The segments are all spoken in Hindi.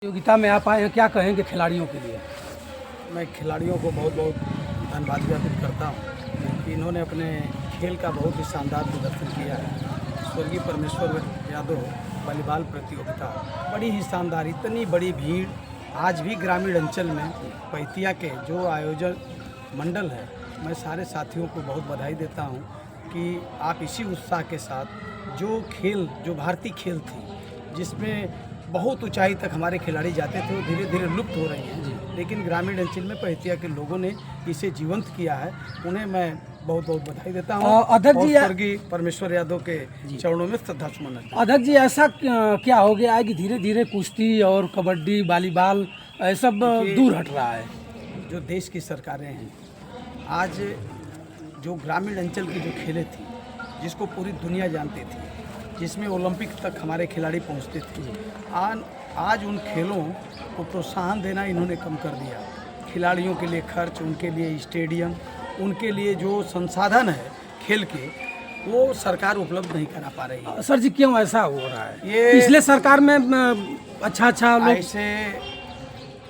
प्रतियोगिता में आप आए हैं, क्या कहेंगे खिलाड़ियों के लिए? मैं खिलाड़ियों को बहुत बहुत धन्यवाद ज्ञापित करता हूँ कि इन्होंने अपने खेल का बहुत ही शानदार प्रदर्शन किया है। स्वर्गीय परमेश्वर यादव वॉलीबॉल प्रतियोगिता बड़ी ही शानदार, इतनी बड़ी भीड़ आज भी ग्रामीण अंचल में पैतिया के जो आयोजन मंडल है, मैं सारे साथियों को बहुत बधाई देता हूँ कि आप इसी उत्साह के साथ जो भारतीय खेल थी जिसमें बहुत ऊंचाई तक हमारे खिलाड़ी जाते थे, वो धीरे धीरे लुप्त हो रही हैं, लेकिन ग्रामीण अंचल में पैतिया के लोगों ने इसे जीवंत किया है। उन्हें मैं बहुत बहुत बधाई देता हूँ। अध्यक्ष जी, स्वर्गीय परमेश्वर यादव के चरणों में श्रद्धा सुमन। अध्यक्ष जी, ऐसा क्या हो गया है कि धीरे धीरे कुश्ती और कबड्डी, वॉलीबॉल सब दूर हट रहा है? जो देश की सरकारें हैं, आज जो ग्रामीण अंचल की जो खेलें थी, जिसको पूरी दुनिया जानती थी, जिसमें ओलंपिक तक हमारे खिलाड़ी पहुंचते थे, आज उन खेलों को प्रोत्साहन देना इन्होंने कम कर दिया। खिलाड़ियों के लिए खर्च, उनके लिए स्टेडियम, उनके लिए जो संसाधन है खेल के, वो सरकार उपलब्ध नहीं करा पा रही है। सर जी, क्यों ऐसा हो रहा है? ये पिछले सरकार में अच्छा लोग ऐसे,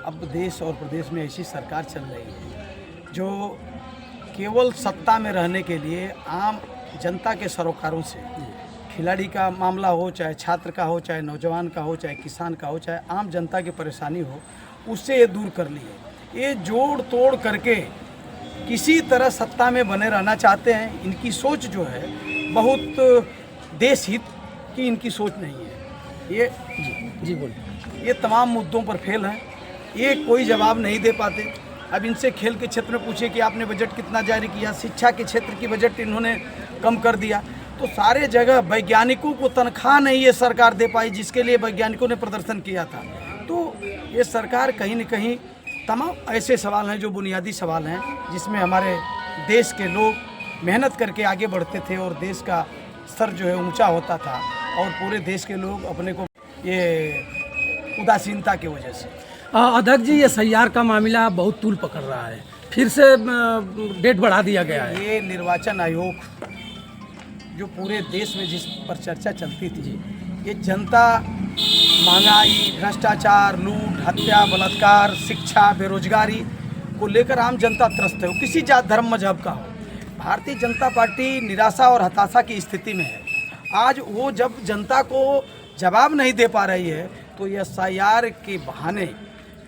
अब देश और प्रदेश में ऐसी सरकार चल रही है जो केवल सत्ता में रहने के लिए आम जनता के सरोकारों से, खिलाड़ी का मामला हो, चाहे छात्र का हो, चाहे नौजवान का हो, चाहे किसान का हो, चाहे आम जनता की परेशानी हो, उससे ये दूर कर लिए। ये जोड़ तोड़ करके किसी तरह सत्ता में बने रहना चाहते हैं। इनकी सोच जो है बहुत देश हित की इनकी सोच नहीं है। ये जी बोलिए। ये तमाम मुद्दों पर फेल हैं, ये कोई जवाब नहीं दे पाते। अब इनसे खेल के क्षेत्र में पूछे कि आपने बजट कितना जारी किया, शिक्षा के क्षेत्र की बजट इन्होंने कम कर दिया, तो सारे जगह वैज्ञानिकों को तनख्वाह नहीं ये सरकार दे पाई जिसके लिए वैज्ञानिकों ने प्रदर्शन किया था। तो ये सरकार कहीं न कहीं, तमाम ऐसे सवाल हैं जो बुनियादी सवाल हैं, जिसमें हमारे देश के लोग मेहनत करके आगे बढ़ते थे और देश का स्तर जो है ऊंचा होता था, और पूरे देश के लोग अपने को ये उदासीनता की वजह से। अध्यक्ष जी, ये SIR का मामला बहुत तूल पकड़ रहा है, फिर से डेट बढ़ा दिया गया है। ये निर्वाचन आयोग जो पूरे देश में जिस पर चर्चा चलती थी, ये जनता महंगाई, भ्रष्टाचार, लूट, हत्या, बलात्कार, शिक्षा, बेरोजगारी को लेकर आम जनता त्रस्त है, वो किसी जात धर्म मजहब का हो। भारतीय जनता पार्टी निराशा और हताशा की स्थिति में है। आज वो जब जनता को जवाब नहीं दे पा रही है, तो ये SIR के बहाने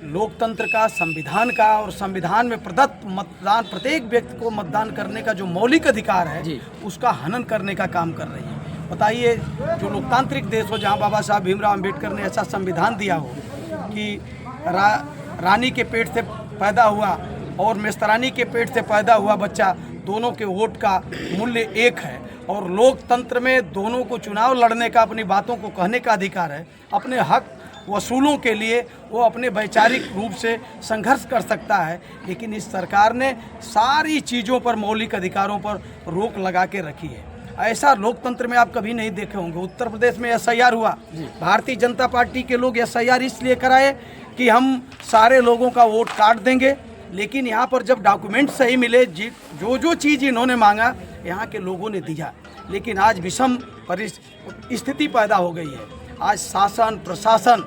लोकतंत्र का, संविधान का, और संविधान में प्रदत्त मतदान, प्रत्येक व्यक्ति को मतदान करने का जो मौलिक अधिकार है, उसका हनन करने का काम कर रही है। बताइए, जो लोकतांत्रिक देश हो, जहां बाबा साहब भीमराव अंबेडकर ने ऐसा संविधान दिया हो कि रानी के पेट से पैदा हुआ और मेस्तरानी के पेट से पैदा हुआ बच्चा, दोनों के वोट का मूल्य एक है, और लोकतंत्र में दोनों को चुनाव लड़ने का, अपनी बातों को कहने का अधिकार है, अपने हक वसूलों के लिए वो अपने वैचारिक रूप से संघर्ष कर सकता है। लेकिन इस सरकार ने सारी चीज़ों पर, मौलिक अधिकारों पर रोक लगा के रखी है। ऐसा लोकतंत्र में आप कभी नहीं देखे होंगे। उत्तर प्रदेश में SIR हुआ, भारतीय जनता पार्टी के लोग SIR इसलिए कराए कि हम सारे लोगों का वोट काट देंगे, लेकिन यहाँ पर जब डॉक्यूमेंट सही मिले, जो चीज़ इन्होंने मांगा, यहाँ के लोगों ने दिया। लेकिन आज विषम स्थिति पैदा हो गई है। आज शासन, प्रशासन,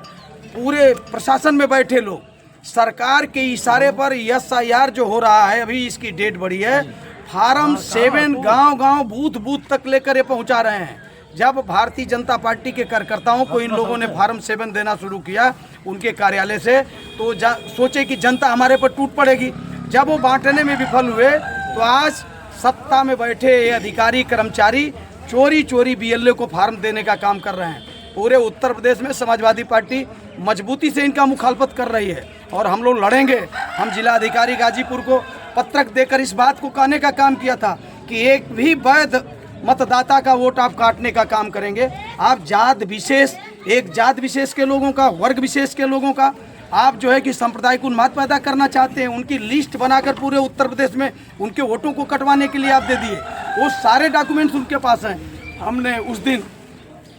पूरे प्रशासन में बैठे लोग सरकार के इशारे पर SIR जो हो रहा है, अभी इसकी डेट बढ़ी है, फार्म 7 गांव-गांव, बूथ तक लेकर ये पहुंचा रहे हैं। जब भारतीय जनता पार्टी के कार्यकर्ताओं को इन लोगों ने फार्म 7 देना शुरू किया उनके कार्यालय से, तो सोचे कि जनता हमारे पर टूट पड़ेगी। जब वो बांटने में विफल हुए, तो आज सत्ता में बैठे ये अधिकारी, कर्मचारी चोरी BLO को फार्म देने का काम कर रहे हैं। पूरे उत्तर प्रदेश में समाजवादी पार्टी मजबूती से इनका मुखालफत कर रही है, और हम लोग लड़ेंगे। हम जिला अधिकारी गाजीपुर को पत्रक देकर इस बात को कहने का काम किया था कि एक भी वैध मतदाता का वोट आप काटने का काम करेंगे। आप जात विशेष, एक जात विशेष के लोगों का, वर्ग विशेष के लोगों का आप जो है कि सांप्रदायिक उन्माद पैदा करना चाहते हैं, उनकी लिस्ट बनाकर पूरे उत्तर प्रदेश में उनके वोटों को कटवाने के लिए आप दे दिए। वो सारे डॉक्यूमेंट्स उनके पास हैं। हमने उस दिन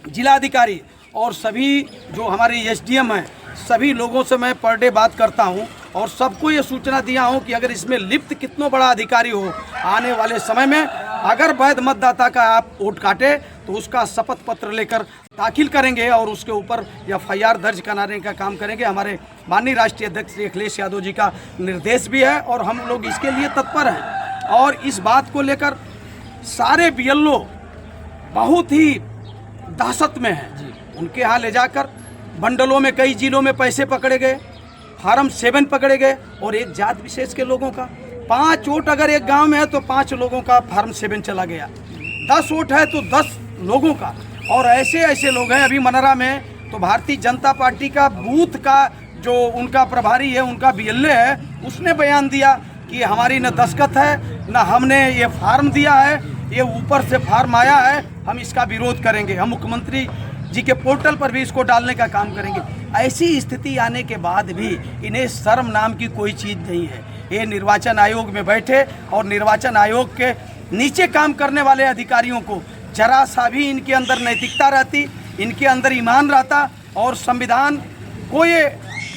जिलाधिकारी और सभी जो हमारे SDM हैं, सभी लोगों से मैं पर डे बात करता हूं, और सबको ये सूचना दिया हूं कि अगर इसमें लिप्त कितना बड़ा अधिकारी हो, आने वाले समय में अगर वैध मतदाता का आप वोट काटे, तो उसका शपथ पत्र लेकर दाखिल करेंगे और उसके ऊपर FIR दर्ज कराने का काम करेंगे। हमारे माननीय राष्ट्रीय अध्यक्ष श्री अखिलेश यादव जी का निर्देश भी है और हम लोग इसके लिए तत्पर हैं। और इस बात को लेकर सारे BLO बहुत ही दहशत में हैं। उनके यहाँ ले जाकर बंडलों में कई जिलों में पैसे पकड़े गए, फार्म 7 पकड़े गए और एक जात विशेष के लोगों का 5 वोट अगर एक गांव में है तो 5 लोगों का फार्म 7 चला गया, 10 वोट है तो 10 लोगों का। और ऐसे ऐसे लोग हैं। अभी मनरा में तो भारतीय जनता पार्टी का बूथ का जो उनका प्रभारी है, उनका BLA है, उसने बयान दिया कि हमारी न दस्तखत है न हमने ये फार्म दिया है, ये ऊपर से फार्म आया है, हम इसका विरोध करेंगे, हम मुख्यमंत्री जी के पोर्टल पर भी इसको डालने का काम करेंगे। ऐसी स्थिति आने के बाद भी इन्हें शर्म नाम की कोई चीज़ नहीं है। ये निर्वाचन आयोग में बैठे और निर्वाचन आयोग के नीचे काम करने वाले अधिकारियों को जरा सा भी इनके अंदर नैतिकता रहती, इनके अंदर ईमान रहता और संविधान को ये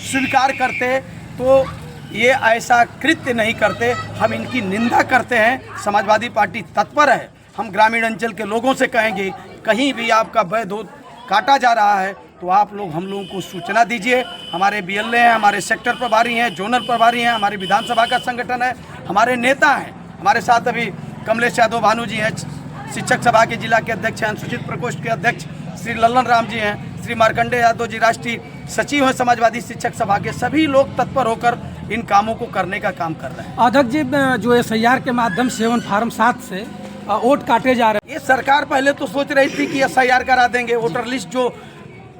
स्वीकार करते तो ये ऐसा कृत्य नहीं करते। हम इनकी निंदा करते हैं। समाजवादी पार्टी तत्पर है। हम ग्रामीण अंचल के लोगों से कहेंगे, कहीं भी आपका वैध काटा जा रहा है तो आप लोग हम लोगों को सूचना दीजिए। हमारे BLA हैं, हमारे सेक्टर प्रभारी हैं, जोनल प्रभारी हैं, हमारी विधानसभा का संगठन है, हमारे नेता हैं। हमारे साथ अभी कमलेश यादव भानु जी हैं, शिक्षक सभा के जिला के अध्यक्ष हैं, अनुसूचित प्रकोष्ठ के अध्यक्ष श्री लल्लन राम जी हैं, श्री मार्कंडे यादव जी राष्ट्रीय सचिव हैं समाजवादी शिक्षक सभा के। सभी लोग तत्पर होकर इन कामों को करने का काम कर रहे हैं। अध्यक्ष जी, जो SIR के माध्यम से फार्म 7 से वोट काटे जा रहे हैं, ये सरकार पहले तो सोच रही थी कि SIR करा देंगे, वोटर लिस्ट जो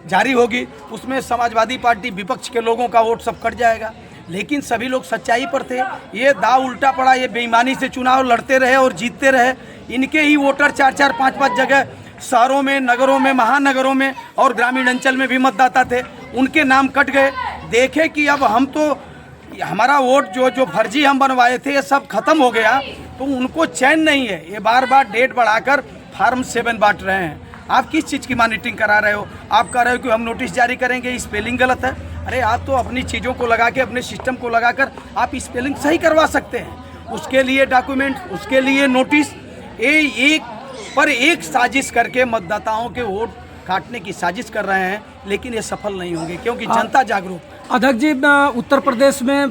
जारी होगी उसमें समाजवादी पार्टी विपक्ष के लोगों का वोट सब कट जाएगा। लेकिन सभी लोग सच्चाई पर थे। ये दाव उल्टा पड़ा, ये बेईमानी से चुनाव लड़ते रहे और जीतते रहे। इनके ही वोटर 4-4, 5-5 जगह शहरों में, नगरों में, महानगरों में और ग्रामीण अंचल में भी मतदाता थे, उनके नाम कट गए। देखे कि अब हम तो हमारा वोट जो फर्जी हम बनवाए थे ये सब खत्म हो गया, तो उनको चैन नहीं है। ये बार बार डेट बढ़ाकर फार्म 7 बांट रहे हैं। आप किस चीज़ की मॉनिटरिंग करा रहे हो? आप कह रहे हो कि हम नोटिस जारी करेंगे, स्पेलिंग गलत है। अरे आप तो अपनी चीज़ों को लगा के, अपने सिस्टम को लगाकर आप स्पेलिंग सही करवा सकते हैं। उसके लिए डॉक्यूमेंट, उसके लिए नोटिस, एक पर एक साजिश करके मतदाताओं के वोट काटने की साजिश कर रहे हैं। लेकिन ये सफल नहीं होंगे क्योंकि जनता जागरूक। अध्यक्ष जी, उत्तर प्रदेश में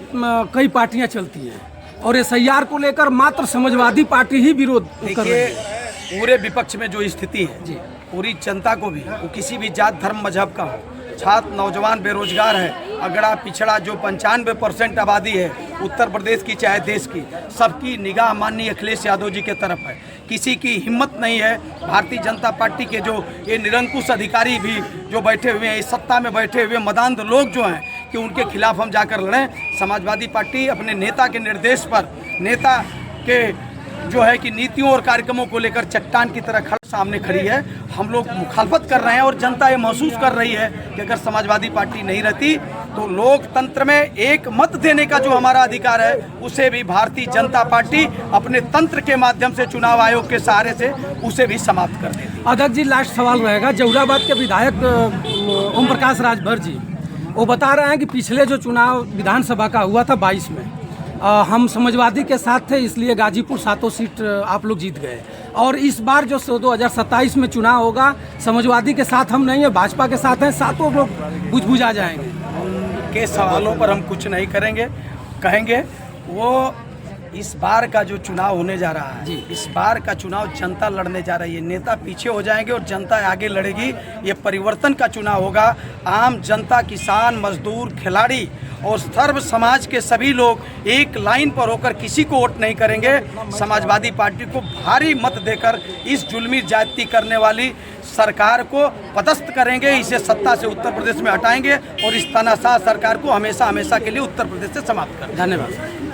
कई पार्टियां चलती हैं और SIR को लेकर मात्र समाजवादी पार्टी ही विरोध कर रही है। पूरे विपक्ष में जो स्थिति है जी, पूरी जनता को भी, वो किसी भी जात धर्म मजहब का हो, छात्र नौजवान बेरोजगार है, अगड़ा पिछड़ा जो 95% आबादी है उत्तर प्रदेश की चाहे देश की, सबकी निगाह माननीय अखिलेश यादव जी के तरफ है। किसी की हिम्मत नहीं है। भारतीय जनता पार्टी के जो ये निरंकुश अधिकारी भी जो बैठे हुए हैं, इस सत्ता में बैठे हुए मदांध लोग जो हैं, कि उनके खिलाफ हम जाकर लड़ें। समाजवादी पार्टी अपने नेता के निर्देश पर, नेता के जो है कि नीतियों और कार्यक्रमों को लेकर चट्टान की तरह सामने खड़ी है। हम लोग मुखालफत कर रहे हैं और जनता ये महसूस कर रही है कि अगर समाजवादी पार्टी नहीं रहती तो लोकतंत्र में एक मत देने का जो हमारा अधिकार है उसे भी भारतीय जनता पार्टी अपने तंत्र के माध्यम से, चुनाव आयोग के सहारे से उसे भी समाप्त कर देती। अध्यक्ष जी, लास्ट सवाल रहेगा। जहुराबाद के विधायक ओम प्रकाश राजभर जी वो बता रहे हैं कि पिछले जो चुनाव विधानसभा का हुआ था 22 में, हम समाजवादी के साथ थे, इसलिए गाजीपुर 7 सीट आप लोग जीत गए। और इस बार जो 2027 में चुनाव होगा, समाजवादी के साथ हम नहीं है, भाजपा के साथ हैं, 7 लोग बुझ जाएंगे। के सवालों पर हम कुछ नहीं कहेंगे। वो इस बार का जो चुनाव होने जा रहा है, इस बार का चुनाव जनता लड़ने जा रही है। नेता पीछे हो जाएंगे और जनता आगे लड़ेगी। ये परिवर्तन का चुनाव होगा। आम जनता, किसान, मजदूर, खिलाड़ी और सर्व समाज के सभी लोग एक लाइन पर होकर किसी को वोट नहीं करेंगे। समाजवादी पार्टी को भारी मत देकर इस जुल्मी जाति करने वाली सरकार को पदस्थ करेंगे। इसे सत्ता से उत्तर प्रदेश में हटाएंगे और इस तानाशाह सरकार को हमेशा हमेशा के लिए उत्तर प्रदेश से समाप्त करेंगे। धन्यवाद।